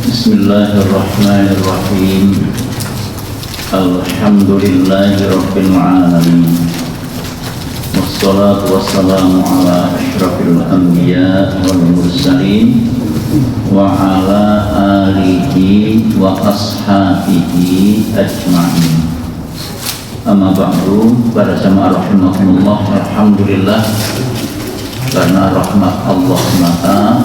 Bismillahirrahmanirrahim. Alhamdulillahirabbil alamin. Wassalatu wassalamu ala asyrafil anbiya wal mursalin wa ala alihi wa ashabihi ajma'in. Amma ba'du, para jamaah rahimakumullah, alhamdulillah, karena rahmat Allah maka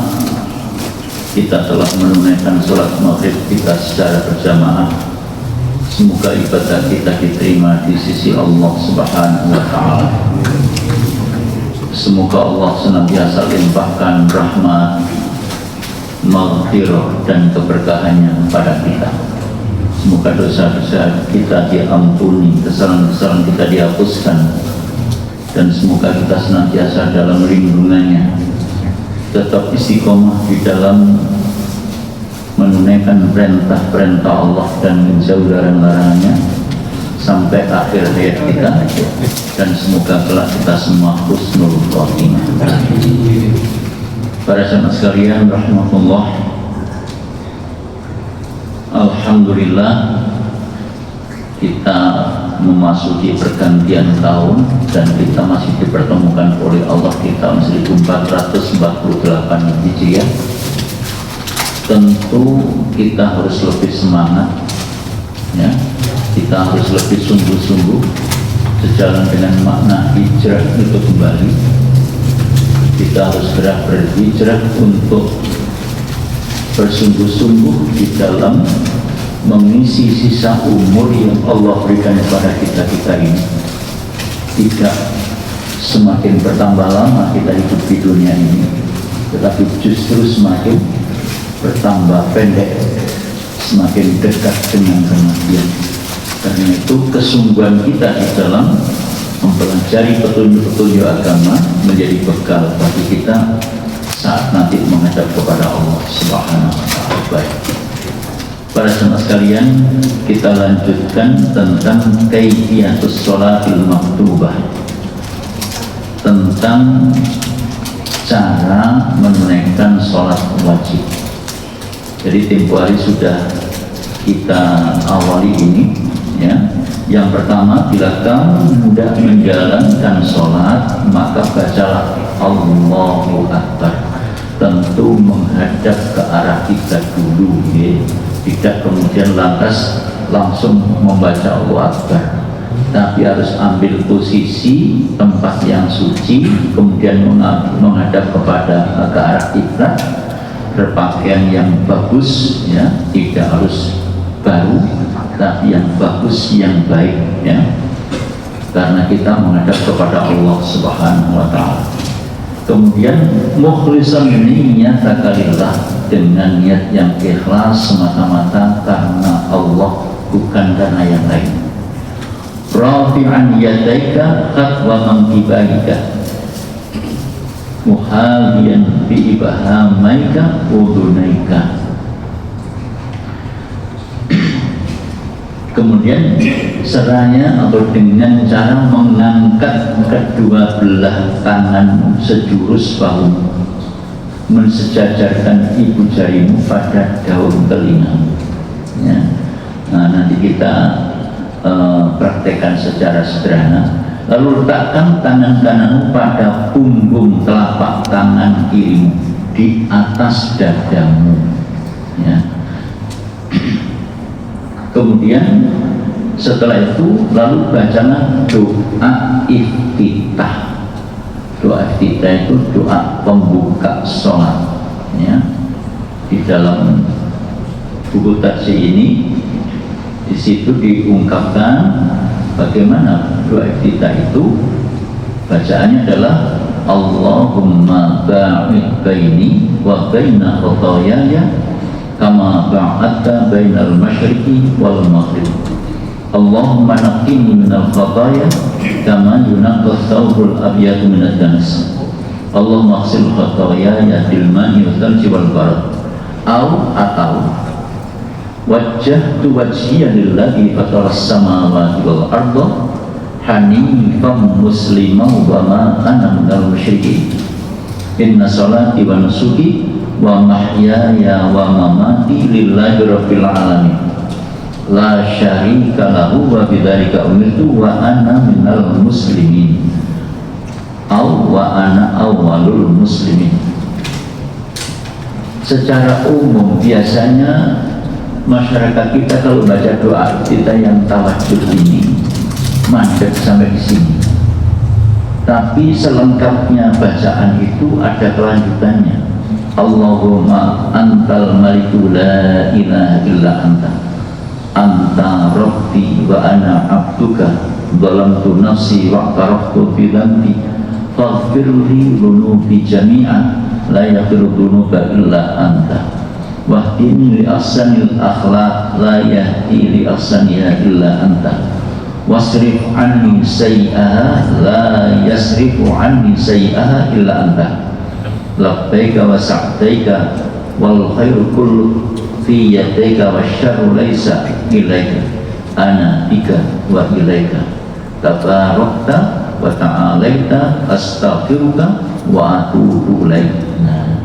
kita telah menunaikan sholat maghrib kita secara berjamaah. Semoga ibadah kita diterima di sisi Allah Subhanahu wa Ta'ala. Semoga Allah senantiasa limpahkan rahmat, maghfirah dan keberkahannya kepada kita. Semoga dosa-dosa kita diampuni, kesalahan-kesalahan kita dihapuskan, dan semoga kita senantiasa dalam lindungannya, tetap istiqomah di dalam menunaikan perintah-perintah Allah dan menjauh larangan-larangannya sampai akhir hayat kita, dan semoga kelak kita semua husnul khotimah. Para jemaah sekalian rahimakumullah, alhamdulillah kita memasuki pergantian tahun dan kita masih dipertemukan oleh Allah di tahun 1448 Hijriah. Tentu kita harus lebih semangat, ya. Kita harus lebih sungguh-sungguh sejalan dengan makna hijrah itu kembali. Kita harus segera berhijrah untuk bersungguh-sungguh di dalam mengisi sisa umur yang Allah berikan kepada kita ini. Tidak semakin bertambah lama kita hidup di dunia ini, tetapi justru semakin bertambah pendek, semakin dekat dengan kematian. Karena itu kesungguhan kita di dalam mempelajari petunjuk-petunjuk agama menjadi bekal bagi kita saat nanti menghadap kepada Allah Subhanahu wa Ta'ala. Baik, para jemaah sekalian, kita lanjutkan tentang kaifiyatus sholatil maktubah, tentang cara menunaikan sholat wajib. Jadi tempo hari sudah kita awali ini, ya. Yang pertama, bila kamu hendak menjalankan sholat, maka bacalah Allahu Akbar. Tentu menghadap ke arah kita dulu, ya. Tidak kemudian lantas langsung membaca Allahu Akbar, tapi harus ambil posisi tempat yang suci, kemudian menghadap kepada ke arah kiblat, berpakaian yang bagus, ya, tidak harus baru, tapi yang bagus, yang baik, ya, karena kita menghadap kepada Allah Subhanahu wa Ta'ala. Kemudian mukhlisan niyyataka lillah, dengan niat yang ikhlas semata-mata karena Allah, bukan karena yang lain. Rafi'an yadaika khatwa mankibaika muhadiyan bi ibahamaika udunaika. Kemudian seraya atau dengan cara mengangkat kedua belah tangan sejurus bahu, mensejajarkan ibu jarimu pada daun telingamu, ya. Nah, nanti kita praktekkan secara sederhana. Lalu letakkan tangan kananmu pada punggung telapak tangan kirimu di atas dadamu, ya. Kemudian setelah itu lalu bacalah doa iftitah. Doa iftitah itu doa pembuka sholat, ya. Di dalam buku taksi ini, di situ diungkapkan bagaimana doa iftitah itu. Bacaannya adalah Allahumma ba'id baini wa baina khotoyaya kama ba'adta bainal masyriqi wal maghrib. Allahumma naqqini minal khotoya kama yunaqqa thawbul abyadu minad danas. Allahumma ighsil khotoyaya bil ma'i wal thalji wal barad. Atau wajjahtu wajhiya lilladzi fataras samawati wal arda hanifan musliman wa ma ana minal musyrikin. Inna sholati wa nusuki wa mahyaya wa mamati lillahi rabbil alamin la syarika lahu wa bidzalika umirtu wa ana minal muslimin wa ana awwalul muslimin. Secara umum biasanya masyarakat kita kalau baca doa kita yang tawajud ini mandek sampai di sini. Tapi selengkapnya bacaan itu ada kelanjutannya. Allahumma antal maliku la ilaha illa anta anta rabbi wa ana abduka zalamtu nafsi wa taraftu fi dhanbi faghfirli dhunubi jami'an la yaghfiru dhunuba illa anta wahdini li ahsanil akhlaq la yahdi li ahsaniha illa anta wasrif anni sayyi'aha la yasrifu anni sayyi'aha illa anta labbaika wa sa'daika wal khairu kullu fi yadaika wasyarru laisa ilaika ana bika wa ilaika tabarakta wa ta'alaita astaghfiruka wa atubu ilaik. Nah,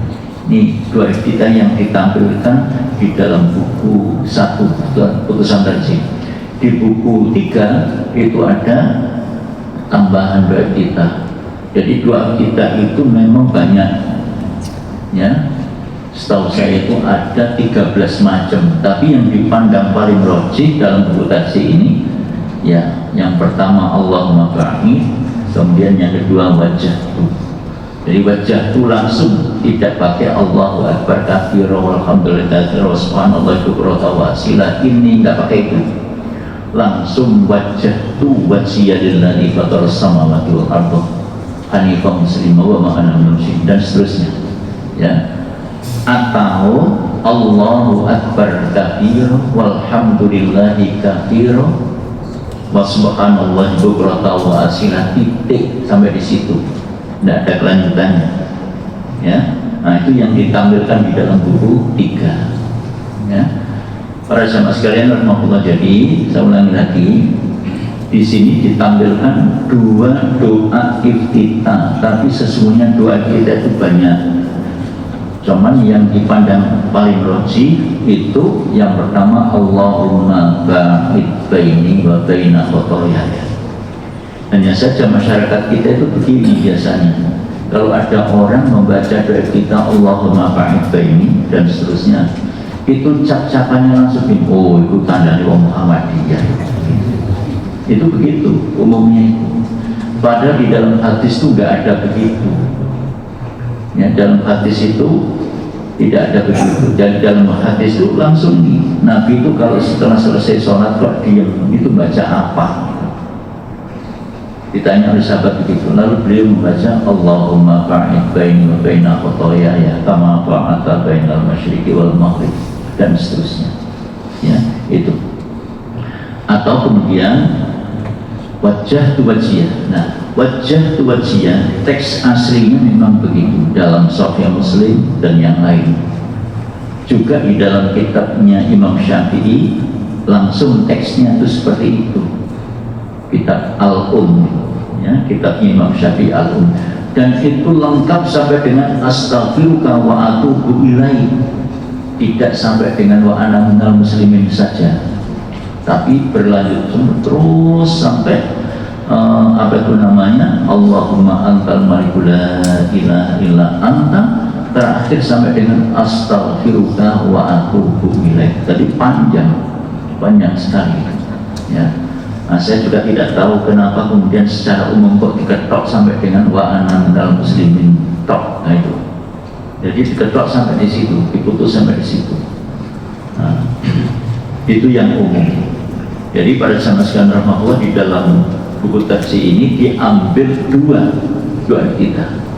ini dua kita yang ditampilkan di dalam buku 1 putusan tarjih. Di buku 3 itu ada tambahan doa kita. Jadi doa kita itu memang banyak, ya. Setahu saya itu ada 13 macam. Tapi yang dipandang paling rajih dalam buku tarjih ini, ya, yang pertama Allahumma ba'id, kemudian yang kedua wajhtu. Jadi wajhtu langsung tidak pakai Allahu akbar katsira walhamdulillahi wa subhanallahi bukratan wa asila, ini enggak pakai itu. Langsung wajhtu wajhiyalillahi fataras samawati wal ardh hanifan musliman wa ma ana minal musyrikin dan seterusnya, ya. Atau Allahu akbar katsira walhamdulillahi katsira wa subhanallahi bukratan wa asila, titik sampai di situ. Tidak ada kelanjutannya, ya. Nah, itu yang ditampilkan di dalam buku 3, ya. Para jamaah sekalian rahmatullah, jadi saya ulangi lagi, di sini ditampilkan 2 doa iftitah, tapi sesungguhnya doa kita itu banyak. Cuman yang dipandang paling rajih itu yang pertama Allahumma ba'id baini wa baina khotoyaya. Hanya saja masyarakat kita itu begini biasanya. Kalau ada orang membaca doa kita Allahumma ba'id baini dan seterusnya, itu cap-capannya langsung oh itu tanda wong Muhammadiyah. Itu begitu umumnya itu. Padahal di dalam hadis itu nggak ada begitu. Ya, dalam hadis itu tidak ada begitu. Jadi dalam hadis itu langsung nih, Nabi itu kalau setelah selesai sholat kok diam, itu baca apa? Ditanya oleh sahabat begitu, lalu beliau membaca Allahumma ba'id baini wa baina khotoyaya kama ba'adta bainal masyriqi wal maghrib dan seterusnya, ya itu. Atau kemudian wajhtu wajhiyah. Nah, wajhtu wajhiyah teks aslinya memang begitu dalam Sahih Muslim dan yang lain. Juga di dalam kitabnya Imam Syafi'i langsung teksnya itu seperti itu. Kitab ya, kitabnya Imam Syafi'i Al-Um, dan itu lengkap sampai dengan astaghfiruka wa atubu ilaik, tidak sampai dengan wa ana minal muslimin saja, tapi berlanjut terus sampai apa itu namanya Allahumma antal maliku la ilaha illa anta, terakhir sampai dengan astaghfiruka wa atubu ilaik. Tadi panjang sekali, ya. Nah, saya juga tidak tahu kenapa kemudian secara umum kok diketok sampai dengan wa ana minal muslimin tok. Nah, itu jadi diketok sampai di situ, diputus sampai di situ. Nah, itu yang umum. Jadi pada sama sekalian rahmatullah, di dalam buku tarjih ini diambil 2 doa kita,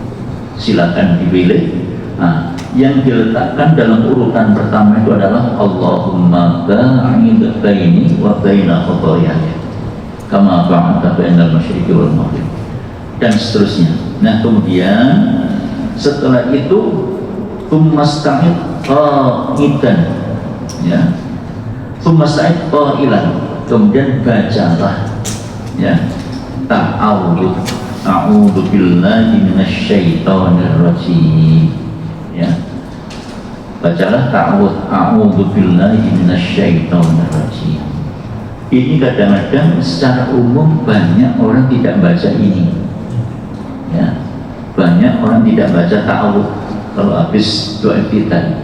silakan dipilih. Nah, yang diletakkan dalam urutan pertama itu adalah Allahumma ba'id baini wa baina khotoyaya kama ba'adta bainal masyriqi wal maghrib dan seterusnya. Nah, kemudian setelah itu tsumasta'id qa'idan, ya, tsumasta'id qa'ilan, kemudian bacalah, ya, a'udzu billahi minasyaitonir rajim, ya, bacalah ta'awudz, a'udzu billahi minasyaitonir rajim. Ini kadang-kadang secara umum banyak orang tidak baca ini, ya. Banyak orang tidak baca ta'awudz kalau habis doa iftitah,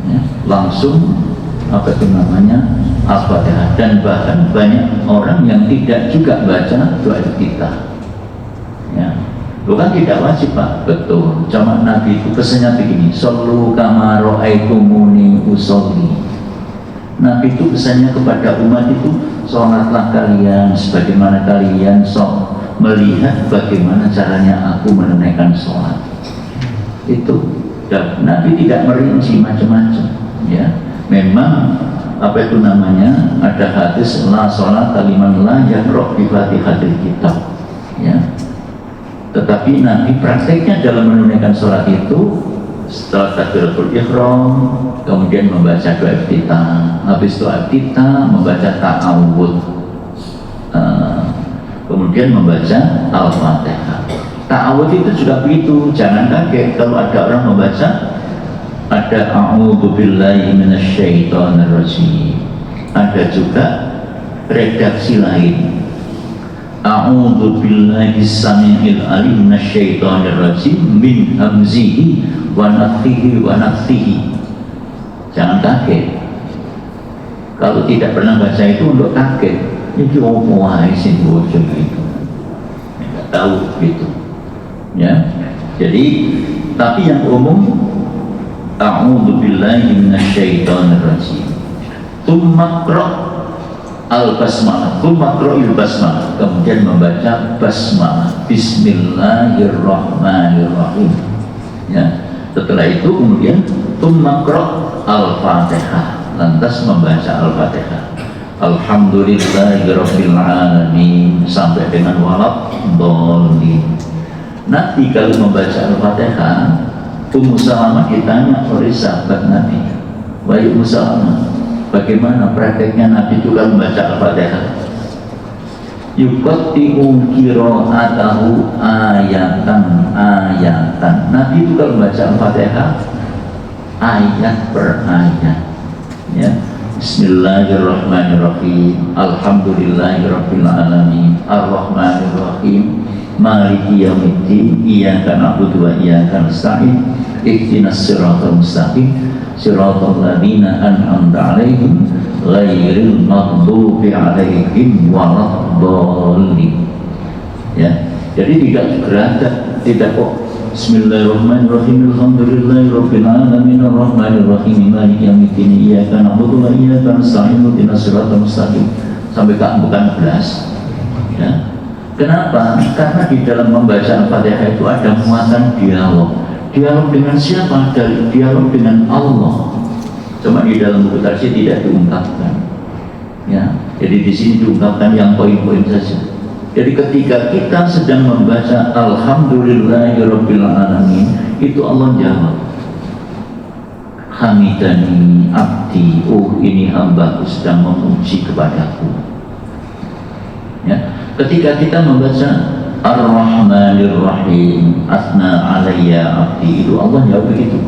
ya, langsung apa itu namanya Al-Fatihah. Dan bahkan banyak orang yang tidak juga baca doa iftitah, ya. Bukan tidak wajib, Pak, betul. Cuma Nabi itu pesannya begini, shollu kama ra'aitumuni usolli. Nabi itu pesannya kepada umat itu, sholatlah kalian sebagaimana kalian melihat bagaimana caranya aku menunaikan sholat. Itu. Dan Nabi tidak merinci macam-macam, ya. Memang apa itu namanya, ada hadis la sholat liman la yaqra bi fatihatil kitab, ya. Tetapi Nabi prakteknya dalam menunaikan sholat itu, setelah takbiratul ihram kemudian membaca doa iftitah, habis doa iftitah membaca ta'awudz, kemudian membaca Al-Fatihah. Ta'awudz itu juga begitu, jangan kaget kalau ada orang membaca ada a'udzu billahi minasyaitonir rajim. Ada juga redaksi lain, a'udzu billahi samiil alim minasyaitonir rajim min hamzihi wa nafthihi wa nafthihi. Jangan kaget kalau tidak pernah baca itu, untuk kaget ini opo wae sing bocah itu, enggak tahu gitu, ya. Jadi tapi yang umum a'udzu billahi minasyaitonir rajim, tsumma qra al-basmalah, tsumma qra'il basmalah, kemudian membaca basmalah, bismillahirrahmanirrahim, ya. Setelah itu kemudian tsumma qra' al-Fatihah, lantas membaca Al-Fatihah, alhamdulillahirabbil alamin sampai dengan waladhdallin. Nanti kalau membaca Al-Fatihah, Ummu Salamah ditanya oleh sahabat Nabi, wahai Ummu Salamah, bagaimana prakteknya Nabi itu kalau membaca Al-Fatihah? Yuqatti'u qira'atahu ayatan ayatan. Nabi itu kalau membaca Al-Fatihah ayat per ayat, ya. Bismillahirrahmanirrahim, alhamdulillahirabbil alamin, arrahmanirrahim, maliki yaumiddin, iyyaka na'budu wa iyyaka nasta'in, ihdinas siratal mustaqim, siratal ladzina an'amta 'alaihim ghairil maghdubi 'alaihim waladdallin, ya. Jadi tidak geratak, tidak kok bismillahirrahmanirrahim, alhamdulillahirabbil alamin, arrahmanirrahim, maliki yaumiddin, iyyaka na'budu wa iyyaka nasta'in, ihdinas siratal mustaqim sampai ke bukan 11, ya. Kenapa? Karena di dalam membaca Al-Fatihah itu ada muatan dialog. Dialog dengan siapa? Dari dialog dengan Allah. Cuma di dalam buku tafsir tidak diungkapkan, ya. Jadi di sini diungkapkan yang poin-poin saja. Jadi ketika kita sedang membaca alhamdulillahirabbil alamin, itu Allah jawab, hamidani abdi, oh ini hambaku sedang memuji kepadaku, ya. Ketika kita membaca ar-rahmanirrahim, asna alayya abdi, itu Allah jawab begitu,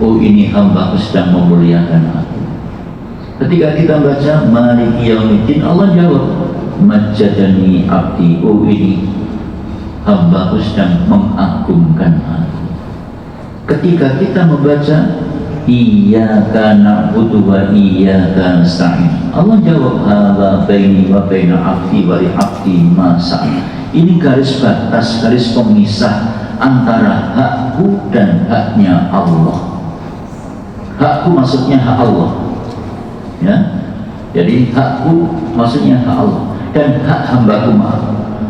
oh ini hambaku sedang memuliakan aku. Ketika kita baca maliki yaumiddin, Allah jawab, majjadani abdi, oh ini hambaku sedang mengagungkan aku. Ketika kita membaca iyyaka na'budu wa iyyaka nasta'in, Allah jawab, hadza baini wa baina abdi wa li abdi ma sa'a. Ini garis batas, garis pemisah antara hakku dan haknya Allah. Hakku maksudnya hak Allah, ya. Jadi hakku maksudnya hak Allah, dan hak hambaku, maaf,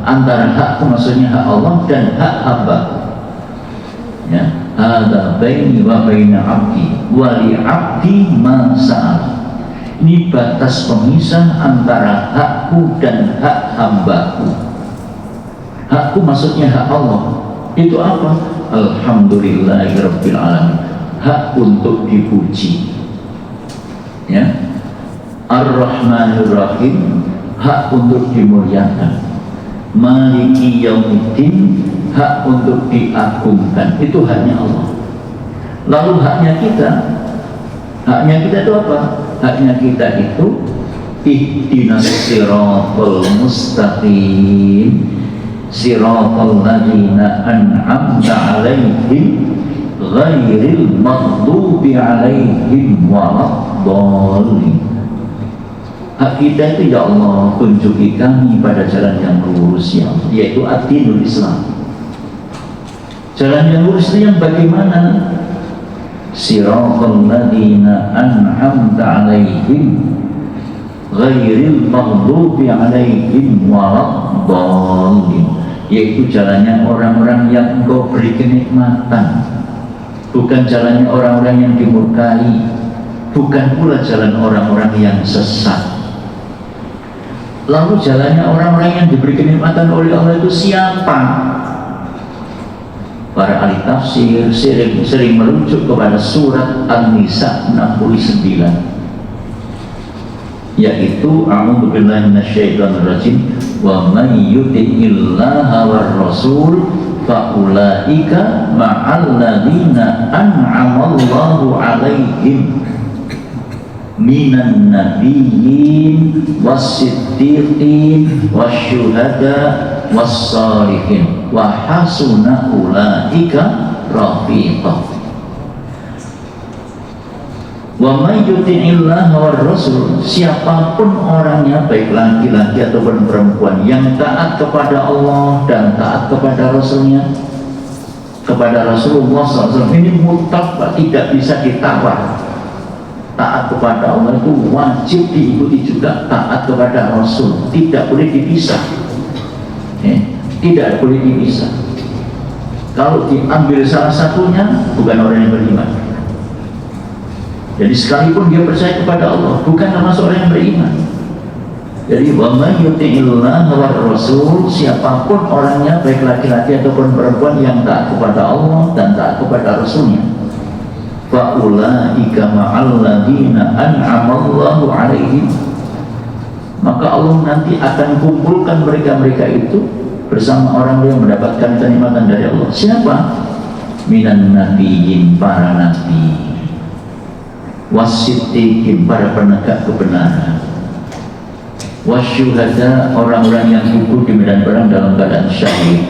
antara hakku maksudnya hak Allah dan hak hambaku, ya. Hadza baini wa baina abdi wa li abdi ma sa'a. Ini batas pemisah antara hakku dan hak hambaku. Hakku maksudnya hak Allah. Itu apa? Alhamdulillahirabbil alamin, hak untuk dipuji, ya. Ar-Rahmanir-Rahim, hak untuk dimuliakan. Maliki yaumiddin, hak untuk diagungkan. Itu haknya Allah. Lalu haknya kita itu apa? Haknya kita itu ihdinas siratal mustaqim siratal ladzina an'amta 'alaihim ghairil maghdubi 'alaihim waladdallin. Hak kita itu, ya Allah, tunjuki kami pada jalan yang lurus, ya Allah, yaitu ad-dinul Islam. Jalan yang lurus itu yang bagaimana? Siratal ladzina an'amta 'alaihim ghairil maghdubi 'alaihim waladdallin, yaitu jalannya orang-orang yang Engkau beri kenikmatan, bukan jalannya orang-orang yang dimurkai, bukan pula jalan orang-orang yang sesat. Lalu jalannya orang-orang yang diberi kenikmatan oleh Allah itu siapa? Para ahli tafsir sering merujuk kepada surat An-Nisa 69, yaitu a'udzu billahi minasyaitonir rajim wa may yuti'illaha war rasul fa ulaika ma'al ladzina an'amallahu 'alaihim minan nabiyyin was-siddiqin wasyuhada was-shalihin wa hasuna ulaika rafiqa. Wa may yuti'illah war rasul, siapapun orangnya, baik laki-laki ataupun perempuan, yang taat kepada Allah dan taat kepada Rasulnya, kepada Rasulullah SAW, ini mutlak, tidak bisa ditawar. Taat kepada Allah itu wajib diikuti juga taat kepada Rasul, tidak boleh dipisah, tidak boleh dipisah. Kalau diambil salah satunya, bukan orang yang beriman. Jadi sekalipun dia percaya kepada Allah, bukan termasuk orang yang beriman. Jadi wa may yuti'illah war rasul, siapapun orangnya, baik laki-laki ataupun perempuan, yang taat kepada Allah dan taat kepada Rasulnya, fa ulaika ma'al ladzina an'amallahu 'alaihim, maka Allah nanti akan kumpulkan mereka-mereka itu bersama orang yang mendapatkan kenikmatan dari Allah. Siapa? Minan nabiyyin, para nabi, wasiddiqin, para penegak kebenaran, wasyuhada, orang-orang yang gugur di medan perang dalam keadaan syahid,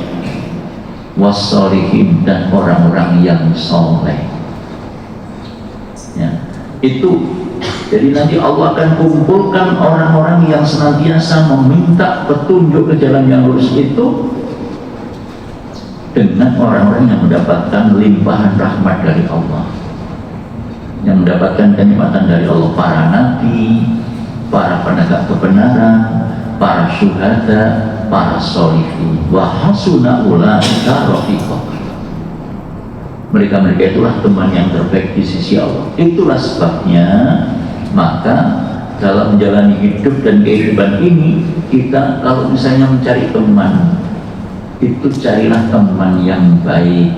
wassalihin, dan orang-orang yang soleh. Ya, itu jadi nanti Allah akan kumpulkan orang-orang yang senantiasa meminta petunjuk ke jalan yang lurus itu dengan orang-orang yang mendapatkan limpahan rahmat dari Allah, yang mendapatkan kenikmatan dari Allah, para nabi, para penegak kebenaran, para syuhada, para sholihin, wa hasuna ulaika rafiqa. Mereka-mereka itulah teman yang terbaik di sisi Allah. Itulah sebabnya, maka dalam menjalani hidup dan kehidupan ini, kita kalau misalnya mencari teman, itu carilah teman yang baik,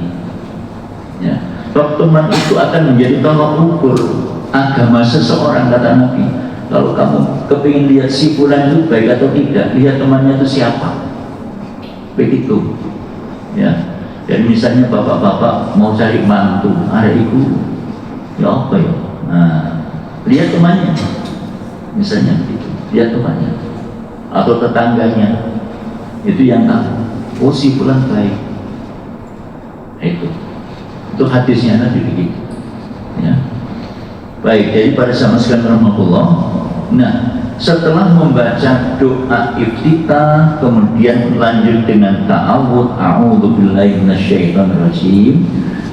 ya. Sebab teman itu akan menjadi tolak ukur agama seseorang, kata Nabi. Kalau kamu kepingin lihat si fulan itu baik atau tidak, lihat temannya itu siapa. Begitu, ya. Dan misalnya bapak-bapak mau cari mantu, ada ibu, ya apa ya? Nah, lihat temannya, misalnya gitu, lihat temannya atau tetangganya, itu yang tahu. Oh, si fulan baik. Itu hadisnya Nabi begitu, ya. Baik, jadi pada sama sekalian rahmatullah. Nah, setelah membaca doa iftitah, kemudian lanjut dengan ta'awudz, a'udzu billahi minasyaitonir rajim.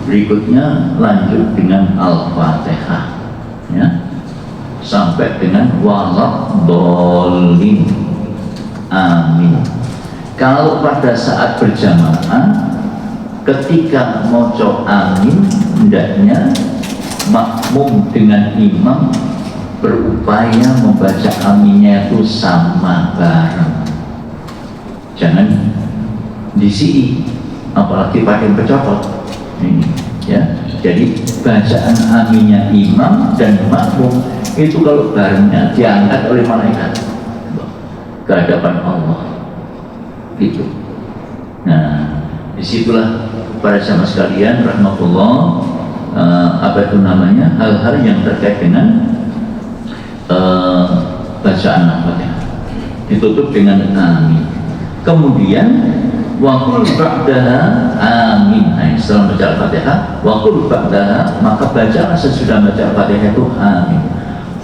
Berikutnya lanjut dengan Al-Fatihah, ya, sampai dengan waladdallin, amin. Kalau pada saat berjamaah, ketika moco amin, hendaknya makmum dengan imam berupaya membaca aminnya itu sama bareng, jangan disi, apalagi pakai pecopot ini, ya. Jadi bacaan aminnya imam dan makmum itu kalau barengnya diangkat oleh malaikat ke hadapan Allah, gitu. Nah, disitulah para jamaah sekalian rahmatullah, apa itu namanya, hal-hal yang terkait dengan bacaan Al-Fatihah. Ditutup dengan amin. Kemudian waqul ba'daha amin. Nah, setelah baca Al-Fatihah, waqul ba'daha, maka bacalah sesudah baca Al-Fatihah itu amin.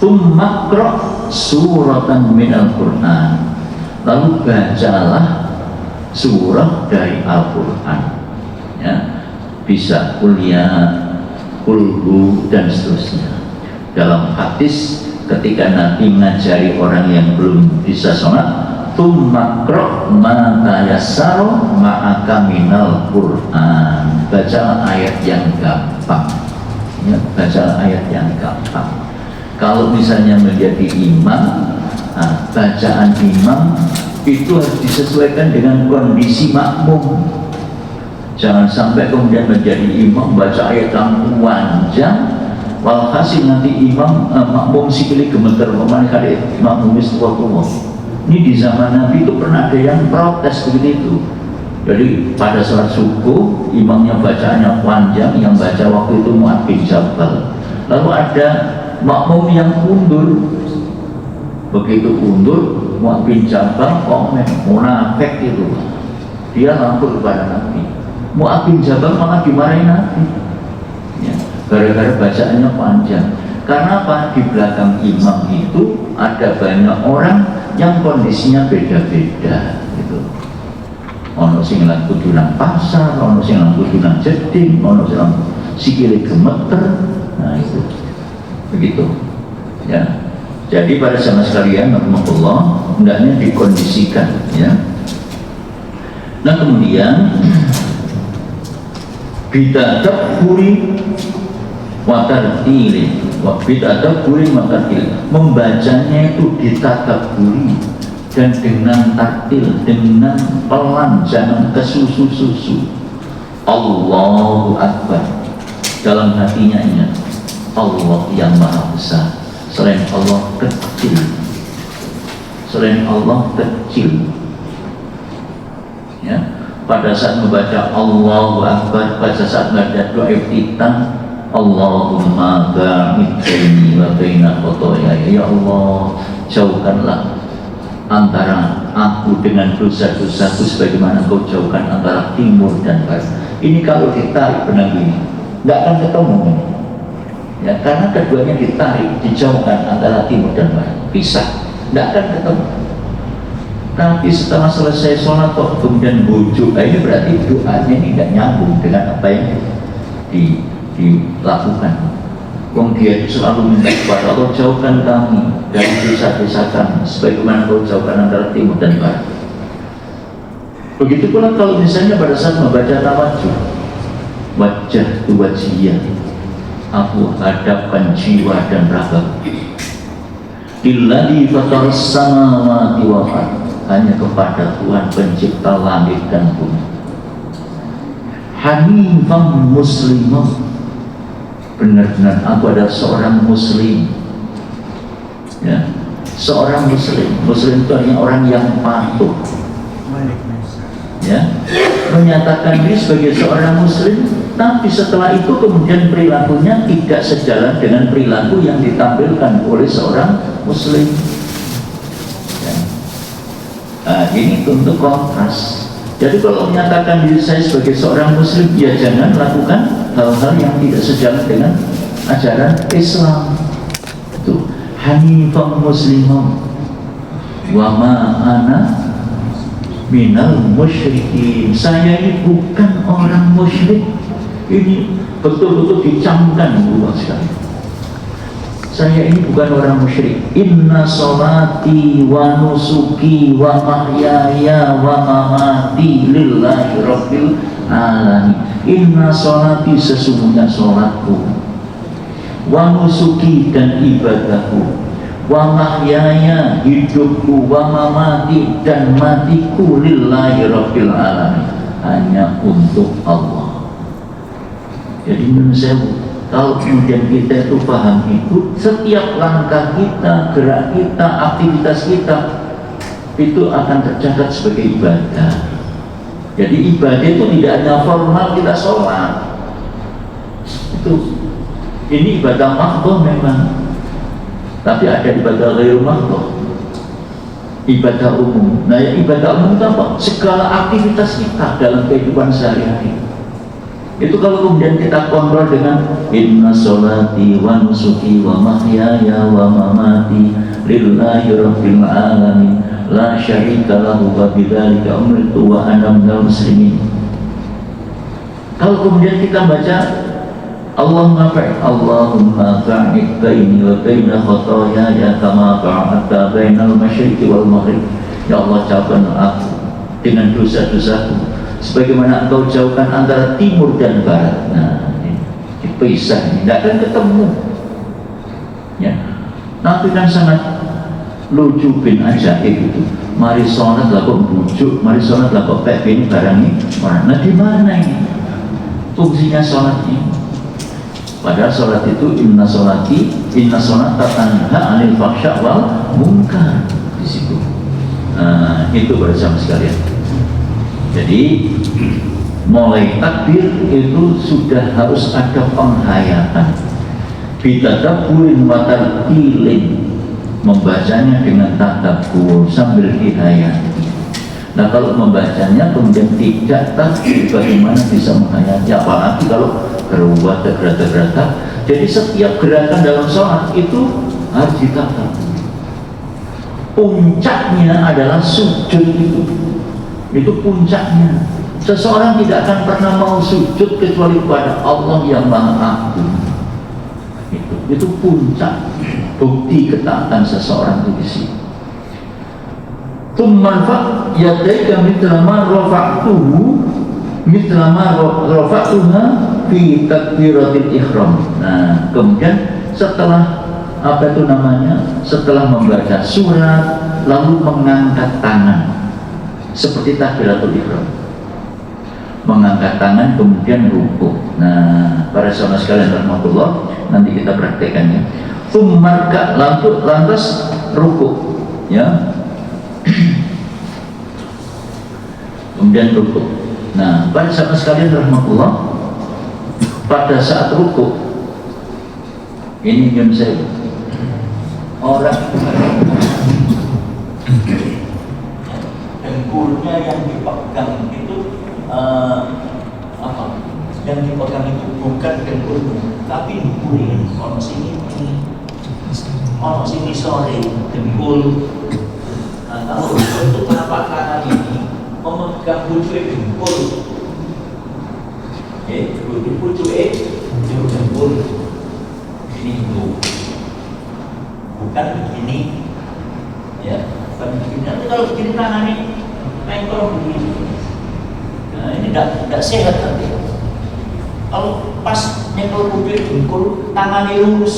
Tsumma qra' suratan minal Qur'an. Lalu bacalah surah dari Al-Qur'an. Ya. Bisa kuliah, kulhu dan seterusnya. Dalam hadis ketika Nabi ngajari orang yang belum bisa sholat, tsumma qra' ma tayassara ma'aka minal Qur'an. Bacalah ayat yang gampang. Ya, bacalah ayat yang gampang. Kalau misalnya menjadi imam, bacaan imam itu harus disesuaikan dengan kondisi makmum. Jangan sampai kemudian menjadi imam baca ayat yang panjang, walhasil nanti imam makmum sikili gemeter, kali makmum tua. Ini di zaman Nabi itu pernah ada yang protes begitu. Jadi pada salat subuh imamnya bacaannya panjang, yang baca waktu itu Mu'adz bin Jabal. Lalu ada makmum yang undur. Begitu undur, Mu'adz bin Jabal komen, munafik itu. Dia lapor kepada Nabi. Mu'adz bin Jabal malah dimarahin Nabi. Ya, gara-gara bacaannya panjang. Karena apa? Di belakang imam itu ada banyak orang yang kondisinya beda-beda gitu. Ono sing lan kudu nang pasar, ono sing lan kudu nang jeding, ono sing lan sikile gemeter. Nah itu. Begitu. Ya. Jadi pada sama sekalian, rahmatullah, hendaknya dikondisikan, ya. Nah kemudian bitadabburi wa tartil, membacanya itu ditadabburi dan dengan tartil, dengan pelan, jangan kesusu-susu. Allahu Akbar. Dalam hatinya ingat, Allah yang maha besar, selain Allah kecil, selain Allah kecil. Ya, pada saat membaca Allahu Akbar, pada saat membaca doa iftitah, Allahumma ba'id baini wa baina khotoyaya, ya Allah jauhkanlah antara aku dengan dosa-dosaku sebagaimana Engkau jauhkan antara timur dan barat. Ini kalau ditarik benang ini nggak akan ketemu ini. Ya, karena keduanya ditarik, dijauhkan antara timur dan barat, pisah, nggak akan ketemu. Tapi setelah selesai sholat kok kemudian bujuk, ini berarti doanya ini tidak nyambung dengan apa yang dilakukan. Wong dia selalu minta kepada Allah, jauhkan kami dari dosa-dosa kami sebagaimana Kau jauhkan antara timur dan barat. Begitu pula kalau misalnya pada saat membaca tawajuh, wajah tu wajhiyah, aku hadapkan jiwa dan raga illadzi fataras samawati wal ardh, hanya kepada Tuhan pencipta langit dan bumi. Hanifan muslimah, benar-benar aku adalah seorang muslim. Ya, seorang muslim. Muslim itu artinya orang yang patuh. Ya, menyatakan diri sebagai seorang muslim, tapi setelah itu kemudian perilakunya tidak sejalan dengan perilaku yang ditampilkan oleh seorang muslim. Ya. Nah, ini untuk kontras. Jadi kalau menyatakan diri saya sebagai seorang muslim, ya jangan lakukan hal-hal yang tidak sejalan dengan ajaran Islam. Itu hanifan muslimah wa ma ana minal musyrikin. Saya ini bukan orang musyrik. Ini betul-betul dicamkan buat sekali. Saya ini bukan orang musyrik. Inna sholati wa nusuki wa mahyaya wa mamati lillahi rabbil alamin. Inna sholati, sesungguhnya sholatku, wa nusuki dan ibadahku, wa mahyaya hidupku, wa mamati dan matiku, lillahi rabbil alamin, hanya untuk Allah. Jadi menurut saya, kalau kemudian kita itu paham itu, setiap langkah kita, gerak kita, aktivitas kita itu akan tercatat sebagai ibadah. Jadi ibadah itu tidak hanya formal kita sholat, itu Ini ibadah makhluk memang, tapi ada ibadah ghairu makhluk, ibadah umum. Nah, yang ibadah umum itu apa? Segala aktivitas kita dalam kehidupan sehari-hari. Itu kalau kemudian kita kontrol dengan inna sholati wa nusuki wa mahyaya wa mamati lillahi rabbil alamin la syarika lahu wa bidzalika umirtu wa ana minal muslimin. Kalau kemudian kita baca Allahumma fa'id baini wa baina khotoyaya kama fa'adta bainal masyriqi wal maghrib. Ya Allah, jauhkan aku dengan dosa-dosaku sebagaimana Engkau jauhkan antara timur dan barat. Nah, ini dipisah, ini tidak akan ketemu ya. Nanti kan sangat lucu bin ajaib itu. Mari sholat lah kok bujuk, mari sholat lah kok ini barang ini. Nah, di mana ini fungsinya sholat ini? Padahal sholat itu inna sholat tanha anil fahsya wal munkar di situ. Nah, itu bersama sekalian. Jadi mulai takbir itu sudah harus ada penghayatan. Bitadabburin wa tartilin, membacanya dengan tadabbur sambil dihayati. Nah, kalau membacanya kemudian tidak takbir, bagaimana bisa menghayati? Apalagi kalau berubah tergerak-gerak. Jadi setiap gerakan dalam sholat itu harus ditata. Puncaknya adalah sujud itu puncaknya. Seseorang tidak akan pernah mau sujud kecuali kepada Allah yang Maha Agung. Itu puncak bukti ketaatan seseorang itu di sini. Tummanfa yadaika mitlama rafa'tuha fi takbiratil ihram. Nah, kemudian setelah setelah membaca surat lalu mengangkat tangan seperti takbiratul ihram, mengangkat tangan kemudian rukuk. Nah, para saudara sekalian rahmatullah, nanti kita praktekannya. Tsummarka, lantas rukuk ya. Kemudian rukuk. Nah, para sahabat sekalian rahmatullah, pada saat rukuk ini yang saya orang dengkulnya yang dipegang itu yang dipegang itu bukan dengkulnya tapi dengkulnya orang sini sore dengkul. Nah, kalau untuk telapak tangan ini memegang pucuk dengkul, pucuk dengkul ini itu bukan begini ya, bukan begini. Nanti kalau begini tangan ini mengkong begini, nah ini tidak sehat nanti. Kalau pas nyekol pucuk dengkul tangannya lurus,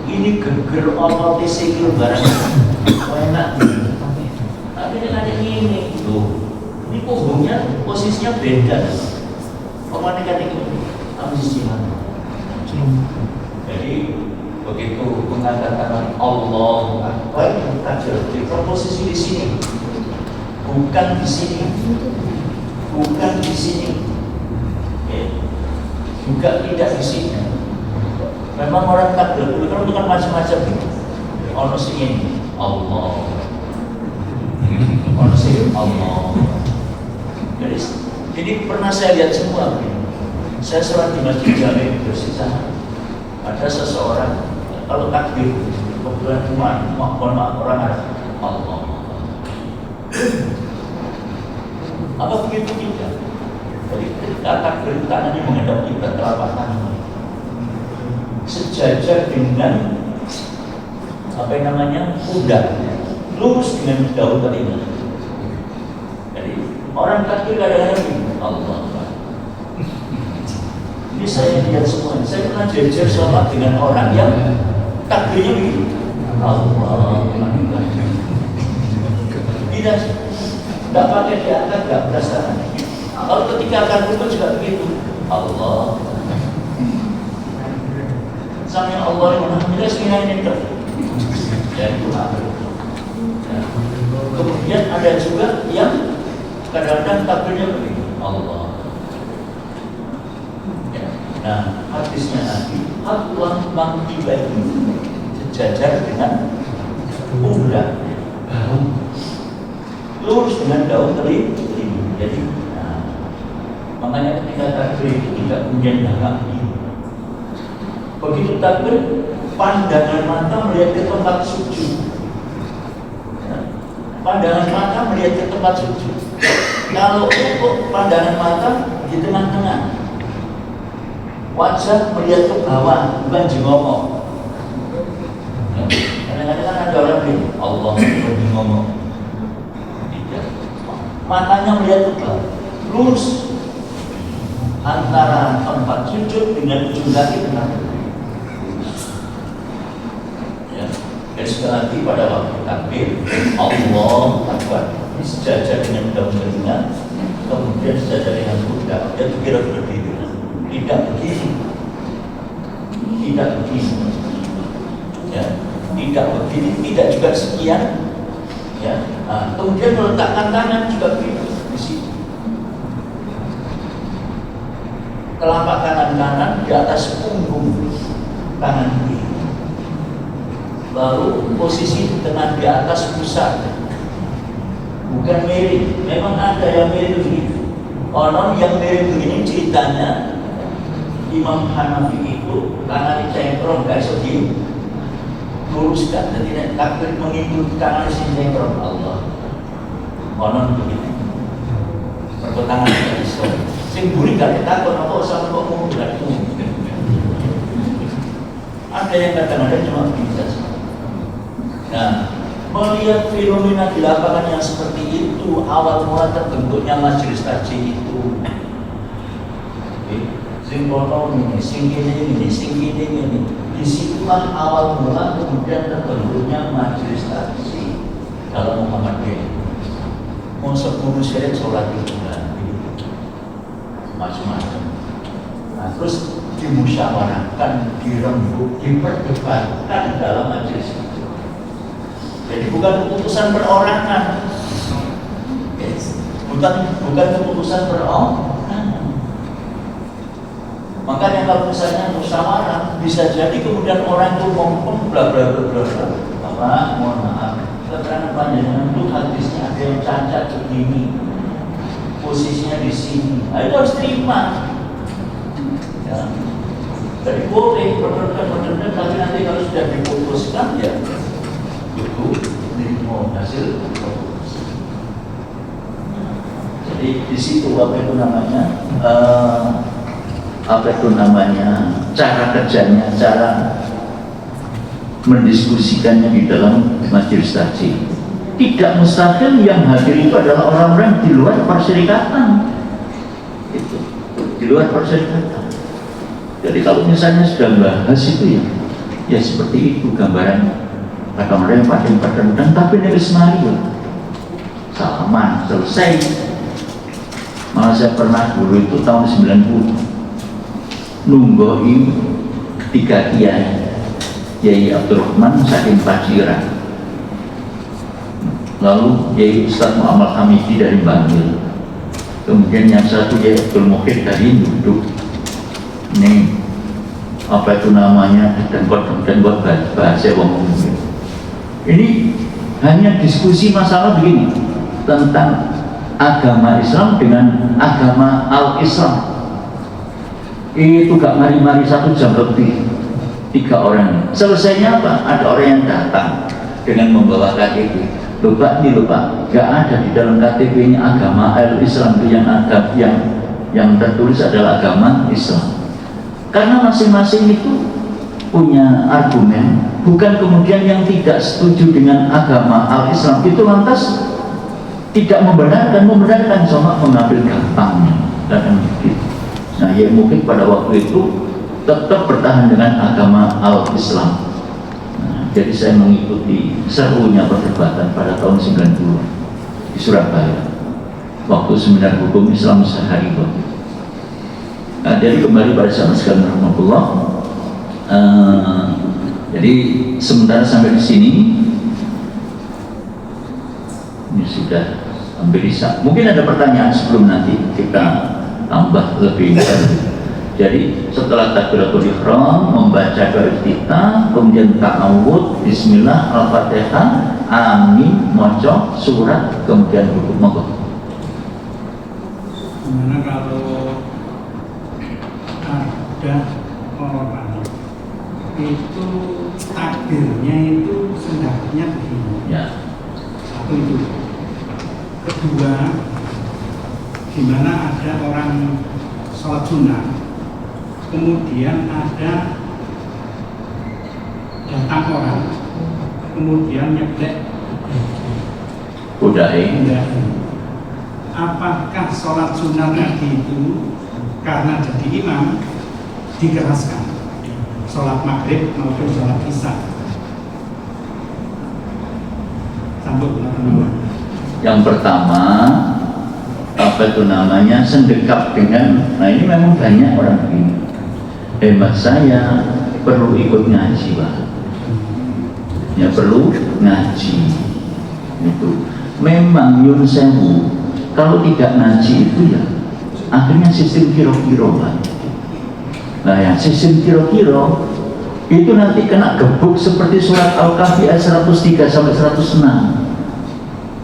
ini geger otot sikil barang enak. Tapi dengan ini tuh, ini punggungnya posisinya beda. Pemandikan ini posisi mana? Jadi begitu mengatakan Allahu Akbar, di posisi di sini, bukan di sini, juga tidak di sini. Memang orang takbir dulu kan bukan macam-macam gitu. Ono sing ini Allah. Ono sing Allah. Jadi pernah saya lihat semua. Saya sholat di Masjid Jami bersisa. Ada seseorang kalau takbir kebetulan mohon maaf orang Arab Allah. Apa begitu tidak? Jadi ketika takbir tangannya menghadap kiblat telapak tangan. Sejajar dengan kuda, lurus dengan daun telinga. Jadi orang takbir kadang-kadang Allah. Ini saya lihat semua. Saya pernah jajar sholat dengan orang yang takbirnya begitu. Allah. Tidak pakai diangkat, tidak berasa. Kalau ketika akan rukuk juga begitu. Allah. Sami Allah yang menhamdulillah semina ini dan itu kemudian ada juga yang kadang-kadang takbirnya begini Allah ya. Nah, hadisnya Nabi, hatuan mangkibai ini sejajar dengan pundak bahu, lurus dengan daun teling. Jadi, makanya ketika takbir itu tidak kemudian agak begini. Begitu takbir, pandangan mata melihat ke tempat sujud. Pandangan mata melihat ke tempat sujud. Kalau rukuk, pandangan mata di tengah-tengah. Wajah melihat ke bawah, bukan jengongok. Kadang-kadang kan ada orang bilang, Allah jengongok. Tidak. Matanya melihat ke bawah, lurus antara tempat sujud dengan ujung kaki tengah. Dan sekali lagi pada waktu takbir, Allah Akbar, ini sejajar dengan daun telinga, kemudian sejajar dengan pundak, dan kira berdiri, tidak begini, ya, tidak begini, tidak juga sekian, ya. Nah, kemudian meletakkan tangan juga begitu di sini, telapak tangan kanan di atas punggung tangan kiri. Lalu posisi di tengah di atas pusat, bukan miring. Memang ada yang miring begini. Orang yang miring begini ceritanya Imam Hanafi itu tangan cengkrom gak segini, luruskan. Jadi takbir mengikuti tangan si cengkrom Allah. Orang begini, pertentangan tidak bisa. Sing buri gak takut apa sama kok mau berat itu. Ada yang kadang-kadang cuma begini saja. Nah, melihat fenomena di lapangan yang seperti itu, awal mula terbentuknya majelis takjil itu. Sing kono ini, sing ini. Disitulah awal mula kemudian terbentuknya majelis takjil dalam Muhammadiyah. Mau 10 syarat sholat itu macam-macam. Nah, terus dimusyawarahkan, dirembuk, diperdebatkan dalam majelis itu. Jadi bukan keputusan perorangan, bukan keputusan perorangan. Makanya kalau misalnya musyawarah, bisa jadi kemudian orang itu ngomong bla bla bla bla. Bapak, mohon maaf, keterangan panjenengan itu hadisnya ada yang cacat begini, posisinya di sini. Nah, itu harus terima. Ya. Jadi boleh berdebat, tapi nanti kalau sudah diputuskan ya itu terima hasil proposisi. Jadi di situ apa itu namanya cara kerjanya, cara mendiskusikannya di dalam majelis takjil. Tidak mustahil yang hadir itu adalah orang-orang di luar perserikatan. Itu di luar perserikatan. Jadi kalau misalnya sudah bahas itu ya seperti itu gambarannya. Kadang-kadang padang tapi neris Mario salaman selesai. Malah saya pernah dulu itu tahun 90 nunggoi 3 Kiai Abdurrahman saking Paciran, lalu Kiai Ustaz Muhammad Hamidi dari Bangil, kemudian yang satu Kiai Abdul Mukhid tadi duduk ini apa itu namanya dan buat bahasa wong. Ini hanya diskusi masalah begini tentang agama Islam dengan agama Al-Islam. Itu gak mari-mari 1 jam lebih, 3 orang. Selesainya apa? Ada orang yang datang dengan membawa KTP. Lupa, gak ada di dalam KTP-nya agama Al-Islam itu yang tertulis adalah agama Islam. Karena masing-masing itu punya argumen, bukan kemudian yang tidak setuju dengan agama Al-Islam itu lantas tidak membenarkan sama mengambil gampangnya dan begitu. Nah, ya mungkin pada waktu itu tetap bertahan dengan agama Al-Islam. Nah, jadi saya mengikuti serunya perdebatan pada tahun 90 di Surabaya waktu seminar hukum Islam sehari waktu. Nah, jadi kembali pada sahabat sekalian rahmatullah. Jadi sementara sampai di sini ini sudah hampir bisa. Mungkin ada pertanyaan sebelum nanti kita tambah lebih. Jadi setelah takbiratul ihram membaca doa iftitah, kemudian ta'awudz, bismillah, al-fatihah, amin, maca surat, kemudian rukuk. Monggo. Gimana kalau ada orang itu takbirnya itu sendaknya begini? Ya. Satu itu. Kedua, gimana ada orang sholat sunnah, kemudian ada datang orang, kemudian nyeblek Kudai. Apakah sholat sunnah tadi itu karena jadi imam dikeraskan, sholat maghrib maupun sholat isya? Sambut teman-teman. Yang pertama, apa itu namanya, sendekap dengan, nah ini memang banyak orang begini. Hemat saya perlu ikut ngaji, Pak. Ya perlu ngaji. Itu memang Yun Sewu, kalau tidak ngaji itu ya akhirnya sistem kiro-kiro, Pak. Nah ya sistem kiro-kiro itu nanti kena gebuk seperti surat Al-Kahfi ayat 103 sampai 106.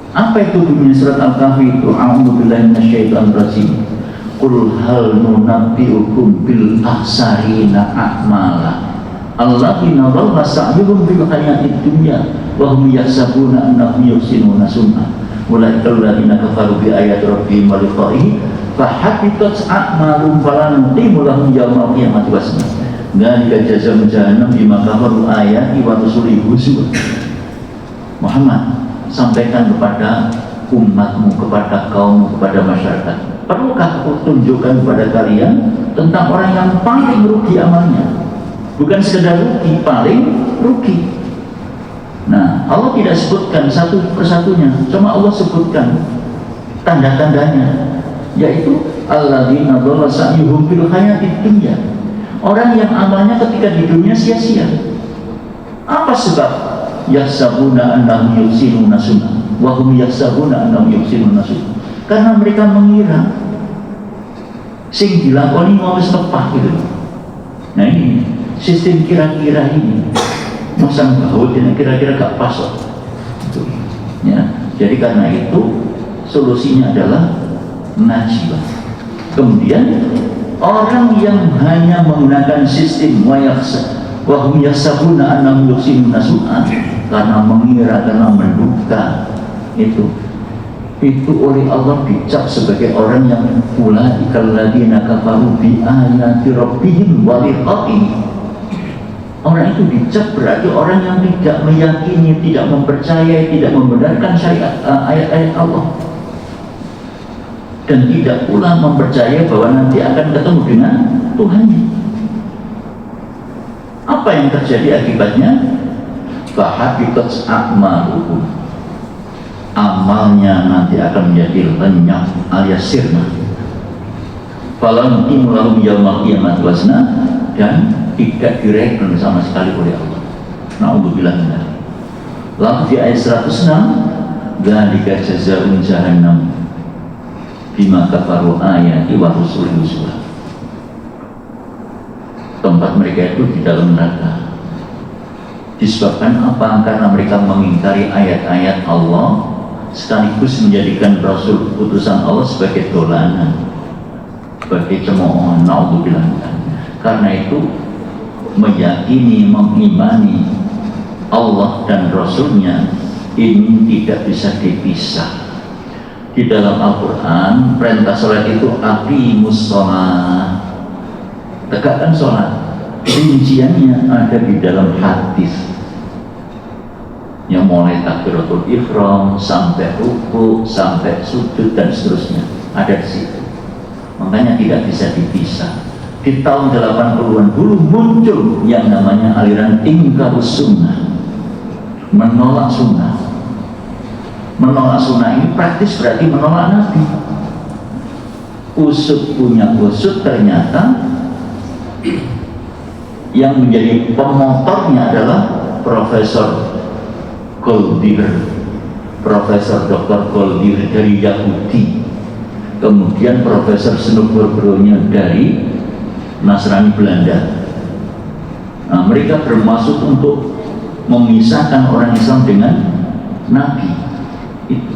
Apa itu bunyi surat Al-Kahfi itu? A'udzubillahi minasyaitonir rajim. Qul hal nunabbi'ukum bil akhsarina a'mala alladzina dhalla sa'yuhum fil hayatid dunya wa hum yahsabuna annahum yuhsinuna sun'a ulaika alladzina kafaru bi ayati rabbihim wa liqa'ihi fa habitat a'maluhum fala nuqimu lahum yawmal qiyamati wazna. Dzalika jazaa'u jahannam bima kafaru ayati wa rusuli huzwa. Muhammad, sampaikan kepada umatmu, kepada kaummu, kepada masyarakat. Perlukah aku tunjukkan kepada kalian tentang orang yang paling rugi amalnya? Bukan sekedar rugi, paling rugi. Nah, Allah tidak sebutkan satu persatunya, cuma Allah sebutkan tanda-tandanya, yaitu alladzina dhalla sa'yuhum fil hayatid dunya. Orang yang amalnya ketika di dunia sia-sia. Apa sebab? Yahsabuna annahum yuhsinuna sun'a wa hum yahsabuna annahum yuhsinuna sun'a. Karena mereka mengira sing dilakoni mau wis tepat gitu. Nah ini sistem kira-kira ini masang baut ini kira-kira gak pas gitu. Ya, jadi karena itu solusinya adalah ngaji. Kemudian orang yang hanya menggunakan sistem wa hum yahsabuna annahum yuhsinuna sun'a, karena mengira, karena menduga, itu oleh Allah dicap sebagai orang yang ulaikal ladzina kafaru bi ayati rabbihim wa liqa'ihi. Orang itu dicap berarti orang yang tidak meyakini, tidak mempercayai, tidak membenarkan syariat ayat-ayat Allah, dan tidak pula mempercayai bahwa nanti akan ketemu dengan Tuhannya. Apa yang terjadi akibatnya? Fahabitat a'maluhum, amalnya nanti akan menjadi lenyap alias sirna. Falam imulahum yawmal qiyamah wazna, dan tidak direkon sama sekali oleh Allah. Na'udzubillah min dzalik. Lalu di ayat 106, dzalika jazaa'un jahannam bima kafaru ayati wa rusuli huzwa. Tempat mereka itu di dalam neraka. Disebabkan apa? Karena mereka mengingkari ayat-ayat Allah sekaligus menjadikan Rasul utusan Allah sebagai dolanan, sebagai cemoohan. Na'udzubillah. Karena itu meyakini, mengimani Allah dan Rasulnya ini tidak bisa dipisah. Di dalam Al-Quran perintah sholat itu aqimus sholat, tegakkan sholat. Rinciannya ada di dalam hadis yang mulai takbiratul ihram sampai ruku, sampai sujud dan seterusnya ada di situ. Makanya tidak bisa dipisah. Di tahun 80-an dulu muncul yang namanya aliran ingkarus sunnah, menolak sunnah. Menolak sunnah ini praktis berarti menolak Nabi. Usut punya usut, ternyata yang menjadi pemotornya adalah Profesor Goldir, Profesor Dr. Goldir dari Yahudi, kemudian Profesor Snubbergronya dari Nasrani Belanda. Nah, mereka bermaksud untuk memisahkan orang Islam dengan Nabi itu.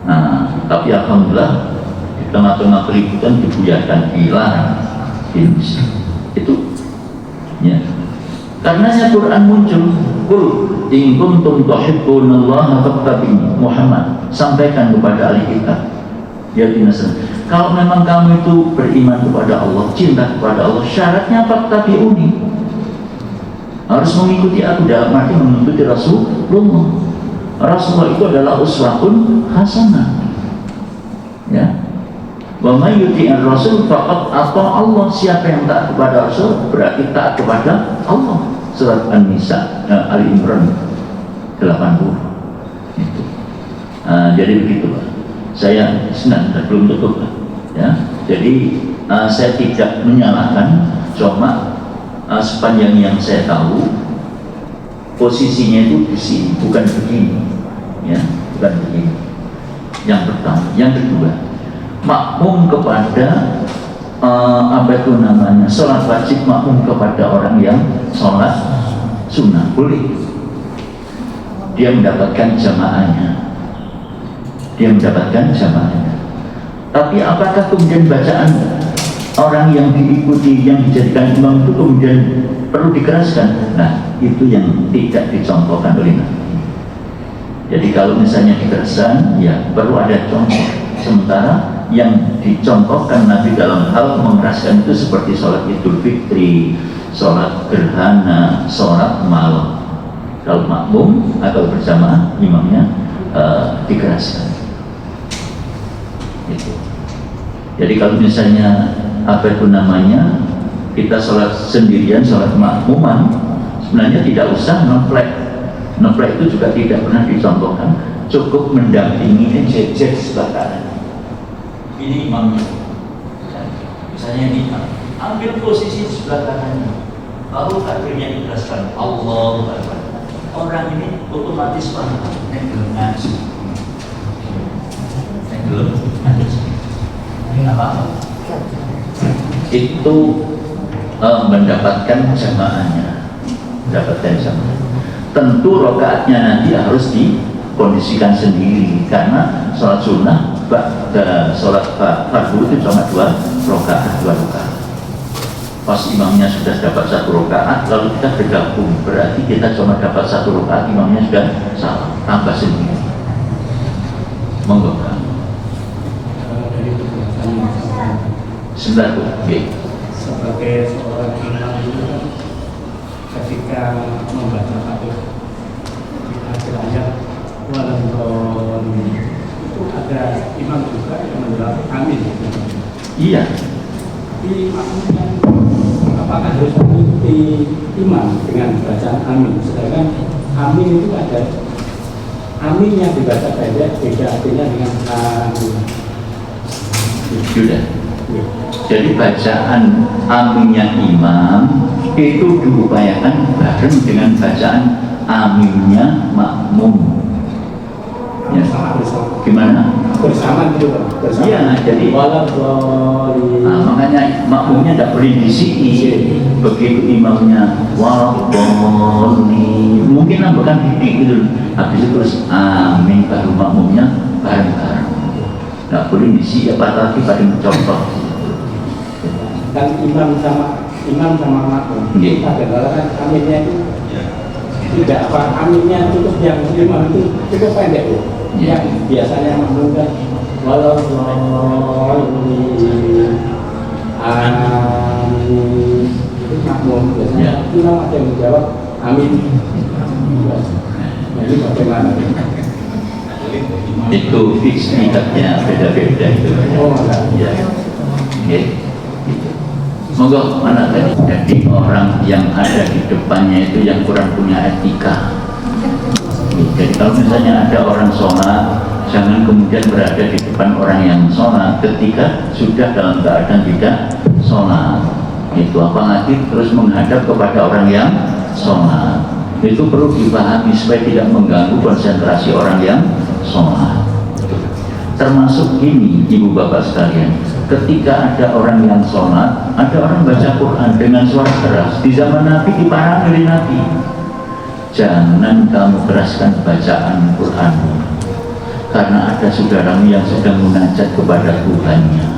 Nah, tapi alhamdulillah di tengah-tengah keributan dibuyakan, dilarang itu ya. Karenanya Quran muncul, qul in kuntum tuhibbunallaha fattabi'uni. Muhammad, sampaikan kepada ahli kitab, ya Nasrani, kalau memang kamu itu beriman kepada Allah, cinta kepada Allah, syaratnya fattabi'uni, harus mengikuti aku, dalam arti mengikuti Rasulullah. Rasulullah itu adalah uswatun hasanah, ya. Wa may yuti'ir rasul faqad ata Allah. Siapa yang taat kepada Rasul berarti taat kepada Allah. Surat An-Nisa, Ali Imran 80 itu. Jadi begitu Pak. Saya senang, belum tutup Pak. Ya. Jadi saya tidak menyalahkan, cuma sepanjang yang saya tahu posisinya itu di sini, bukan begini, ya, bukan begini. Yang pertama, yang kedua, makmum kepada apa itu namanya, sholat wajib makmum kepada orang yang sholat sunnah boleh, dia mendapatkan jamaahnya, tapi apakah kemudian bacaan orang yang diikuti, yang dijadikan imam itu kemudian perlu dikeraskan? Nah, itu yang tidak dicontohkan oleh Nabi. Jadi kalau misalnya dikeraskan, ya perlu ada contoh. Sementara yang dicontohkan Nabi dalam hal mengeraskan itu seperti sholat Idul Fitri, sholat gerhana, sholat malam. Kalau makmum atau bersama imamnya dikeraskan. Itu. Jadi kalau misalnya apa itu namanya, kita sholat sendirian, sholat makmuman, sebenarnya tidak usah ngeplek. Ngeplek itu juga tidak pernah dicontohkan. Cukup mendampingi jejer sebelah kanan. Ini imamnya, misalnya ini imam, ambil posisi sebelah kanannya, lalu takbirnya dijelaskan Allahu Akbar. Orang ini otomatis paham, ngaji, itu mendapatkan jamaahnya, Tentu rokaatnya nanti harus dikondisikan sendiri, karena sholat sunnah, sholat fardu itu cuma dua rokaat. Pas imamnya sudah dapat 1 rokaat, lalu kita bergabung, berarti kita cuma dapat 1 rokaat, imamnya sudah salah, tambah sendiri. Monggo. Sebagai seorang imam itu kan, ketika membaca Fatihah di akhir ayat walau itu ada imam juga yang menjawab amin. Iya. Tapi makmumnya apakah harus mengikuti imam dengan bacaan amin? Sedangkan amin itu ada amin yang dibaca pendek, beda artinya dengan amin. Sudah. Jadi bacaan aminnya imam itu diupayakan bareng dengan bacaan aminnya makmum. Ya, gimana? Bersama gitu Pak. Bersama. Iya, jadi makanya makmumnya tidak boleh disiki. Begitu imamnya waladhdallin, mungkin nambahkan titik gitu. Habis itu terus amin, baru makmumnya bareng-bareng. Tidak boleh disiki, apalagi pada mencontoh. Dan imam sama makmum. Kita dengarkan aminnya itu tidak apa, aminnya cukup, yang imam itu cukup pendek Bu. Yang biasanya makmum kan walau amin, itu makmum biasanya imam ada yang menjawab amin. Jadi bagaimana? Itu ijtihadnya beda-beda itu. Oh, enggak. Ya. Oke. Monggo, mana tadi? Jadi orang yang ada di depannya itu yang kurang punya etika. Jadi kalau misalnya ada orang sholat, jangan kemudian berada di depan orang yang sholat ketika sudah dalam keadaan tidak sholat. Itu apalagi terus menghadap kepada orang yang sholat. Itu perlu dipahami supaya tidak mengganggu konsentrasi orang yang sholat. Termasuk ini, ibu bapak sekalian, ketika ada orang yang sholat, ada orang baca Quran dengan suara keras. Di zaman Nabi diparang oleh Nabi, jangan kamu keraskan bacaan Quran, karena ada saudaramu yang sedang munajat kepada Tuhannya.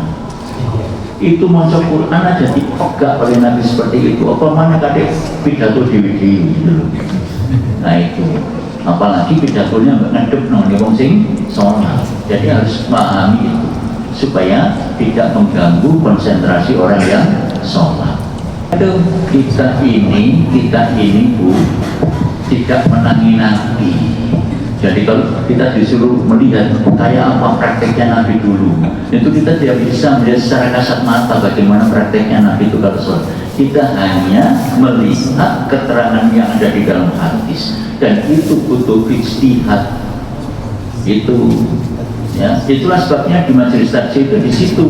Itu maca Quran aja dipegak oleh Nabi seperti itu, apa mana kadek pidato dewi-dewi gitu. Nah itu, apalagi pidatonya nggak ngadep nong wong sing sholat. Jadi harus memahami itu supaya tidak mengganggu konsentrasi orang yang sholat. Aduh, kita ini Bu tidak menangi Nabi. Jadi kalau kita disuruh melihat kayak apa prakteknya Nabi dulu, itu kita tidak bisa melihat secara kasat mata bagaimana prakteknya Nabi itu kalau sholat. Kita hanya melihat keterangan yang ada di dalam hadis, dan itu butuh ijtihad. Itu ya, itulah sebabnya di majelis takjil itu di situ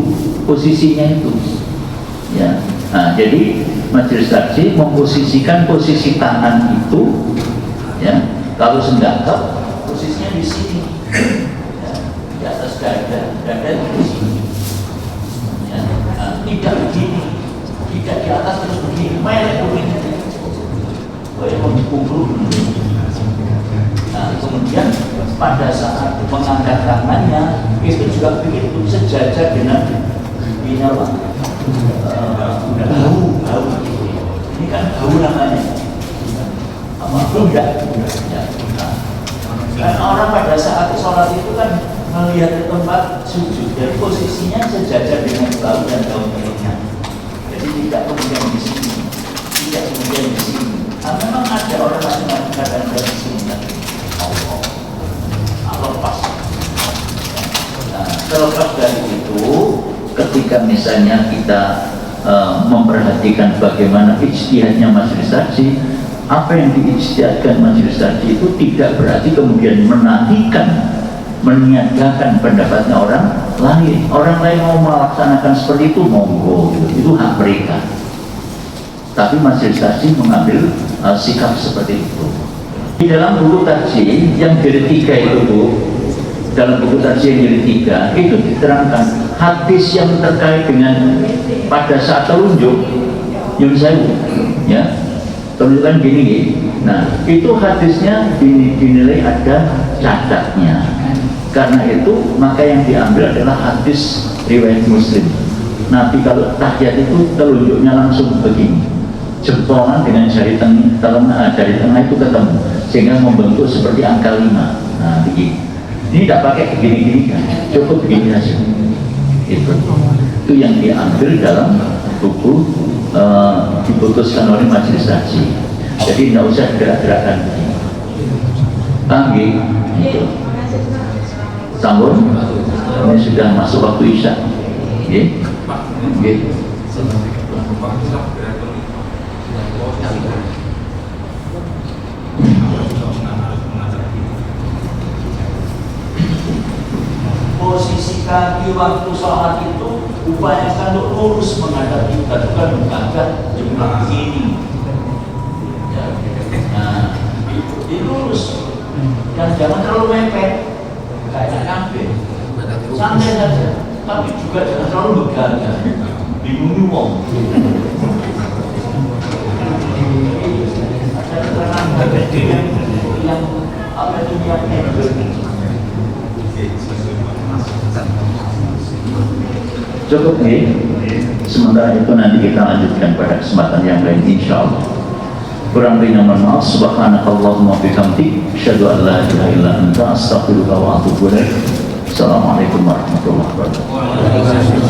posisinya itu. Ya, nah, jadi majelis takjil memposisikan posisi tangan itu, ya, kalau senggakap posisinya di sini, ya, di atas dada di sini, ya, nah, tidak begini, tidak di atas terus begini, melek begini, kayak mengumpul. Nah, kemudian pada saat mengangkat tangannya itu juga begitu, sejajar dengan bau. Ini kan bau namanya. Apa enggak? Ya. Dan orang pada saat sholat itu kan melihat ke tempat sujud, jadi posisinya sejajar dengan bau dan daun-daunnya. Jadi tidak kemudian di sini, tidak kemudian di sini. Nah, memang ada orang yang kadang-kadang di sini. Lepas. Nah, terlepas dari itu, ketika misalnya kita memperhatikan bagaimana ijtihadnya majelis takjil, apa yang diijtihadkan majelis takjil itu tidak berarti kemudian menafikan, meniadakan pendapatnya orang lain. Orang lain mau melaksanakan seperti itu, monggo, itu hak mereka. Tapi majelis takjil mengambil sikap seperti itu. Di dalam buku takjil yang jilid 3 itu Bu, dalam buku takjil yang jilid 3 itu diterangkan hadis yang terkait dengan pada saat telunjuk Yun Sewu, ya, telunjukan gini. Nah, itu hadisnya dinilai ada cacatnya. Karena itu maka yang diambil adalah hadis riwayat Muslim. Nabi kalau tahiyat itu telunjuknya langsung begini, jempolnya dengan jari tengah itu ketemu, sehingga membentuk seperti angka 5. Nah, begini. Ini tidak pakai begini-gini kan, cukup begini saja. Itu yang diambil dalam buku diputuskan oleh majelis takjil. Jadi tidak usah gerak-gerakan begini. Paham? Itu. Sambung. Ini sudah masuk waktu isya. Posisi kaki waktu sholat itu upayakan untuk lurus menghadap kita, bukan menghadap jumlah begini. Ya. Nah, lurus dan jangan terlalu mepet kayak kambing, santai saja, tapi juga jangan terlalu begadang, bingung wong. Ada keterangan yang apa itu yang cukup nih. Sementara itu nanti kita lanjutkan pada kesempatan yang lain insyaallah. Kurang lebihnya mohon maaf. Subhanakallahumma bihamdik asyhadu an la ilaha illa anta astaghfiruka wa atubu ilaik. Assalamualaikum warahmatullahi wabarakatuh.